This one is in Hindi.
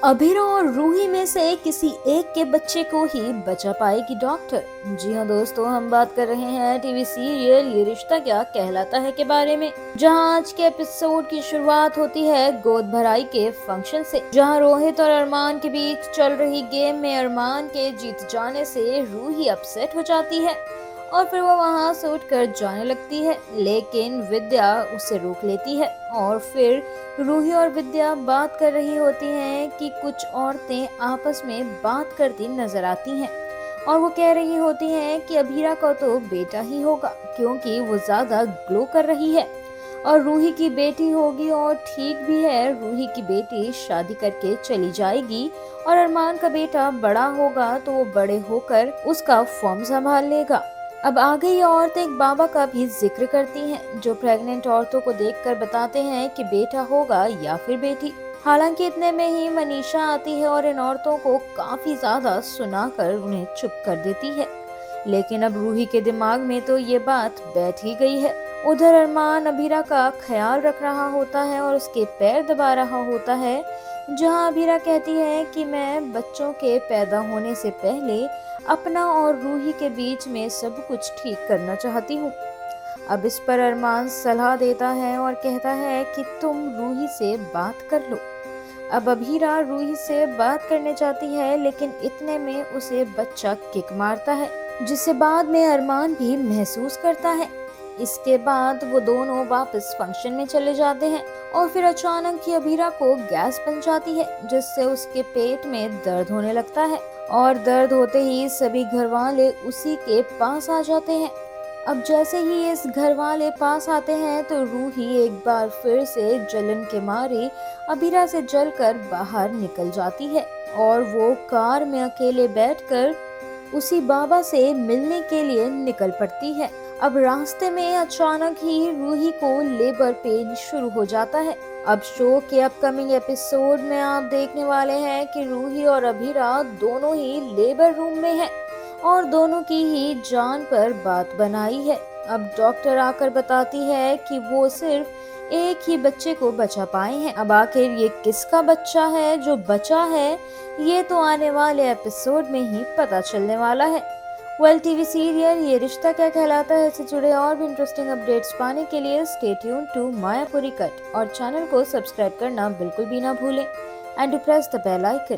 अभीरा और रूही में से किसी एक के बच्चे को ही बचा पाएगी डॉक्टर। जी हाँ दोस्तों, हम बात कर रहे हैं टीवी सीरियल ये रिश्ता क्या कहलाता है के बारे में, जहां आज के एपिसोड की शुरुआत होती है गोद भराई के फंक्शन से, जहां रोहित और अरमान के बीच चल रही गेम में अरमान के जीत जाने से रूही अपसेट हो जाती है और फिर वो वहां से उठकर जाने लगती है, लेकिन विद्या उसे रोक लेती है। और फिर रूही और विद्या बात कर रही होती हैं कि कुछ औरतें आपस में बात करती नजर आती हैं और वो कह रही होती हैं कि अभीरा का तो बेटा ही होगा क्योंकि वो ज्यादा ग्लो कर रही है और रूही की बेटी होगी। और ठीक भी है, रूही की बेटी शादी करके चली जाएगी और अरमान का बेटा बड़ा होगा तो वो बड़े होकर उसका फॉर्म संभाल लेगा। अब आगे ये औरतें एक बाबा का भी जिक्र करती हैं जो प्रेग्नेंट औरतों को देखकर बताते हैं कि बेटा होगा या फिर बेटी। हालांकि इतने में ही मनीषा आती है और इन औरतों को काफी ज्यादा सुनाकर उन्हें चुप कर देती है, लेकिन अब रूही के दिमाग में तो ये बात बैठ ही गई है। उधर अरमान अभीरा का ख्याल रख रहा होता है और उसके पैर दबा रहा होता है, जहां अभीरा कहती है कि मैं बच्चों के पैदा होने से पहले अपना और रूही के बीच में सब कुछ ठीक करना चाहती हूँ। अब इस पर अरमान सलाह देता है और कहता है कि तुम रूही से बात कर लो। अब अभीरा रूही से बात करने जाती है, लेकिन इतने में उसे बच्चा किक मारता है जिसे बाद में अरमान भी महसूस करता है। इसके बाद वो दोनों वापस फंक्शन में चले जाते हैं और फिर अचानक ही अभीरा को गैस बन जाती है जिससे उसके पेट में दर्द होने लगता है और दर्द होते ही सभी घर वाले उसी के पास आ जाते हैं। अब जैसे ही इस घर वाले पास आते हैं तो रूही एक बार फिर से जलन के मारे अभीरा से जलकर बाहर निकल जाती है और वो कार में अकेले बैठकर उसी बाबा से मिलने के लिए निकल पड़ती है। अब रास्ते में अचानक ही रूही को लेबर पेन शुरू हो जाता है। अब शो के अपकमिंग एपिसोड में आप देखने वाले हैं कि रूही और अभीरा दोनों ही लेबर रूम में हैं और दोनों की ही जान पर बात बनाई है। अब डॉक्टर आकर बताती है कि वो सिर्फ एक ही बच्चे को बचा पाए हैं। अब आखिर ये किसका बच्चा है जो बचा है, ये तो आने वाले एपिसोड में ही पता चलने वाला है। टीवी सीरियल ये रिश्ता क्या कहलाता है से जुड़े और भी इंटरेस्टिंग अपडेट्स पाने के लिए stay tune to Mayapuri cut और चैनल को सब्सक्राइब करना बिल्कुल भी ना भूलें and to press the bell icon.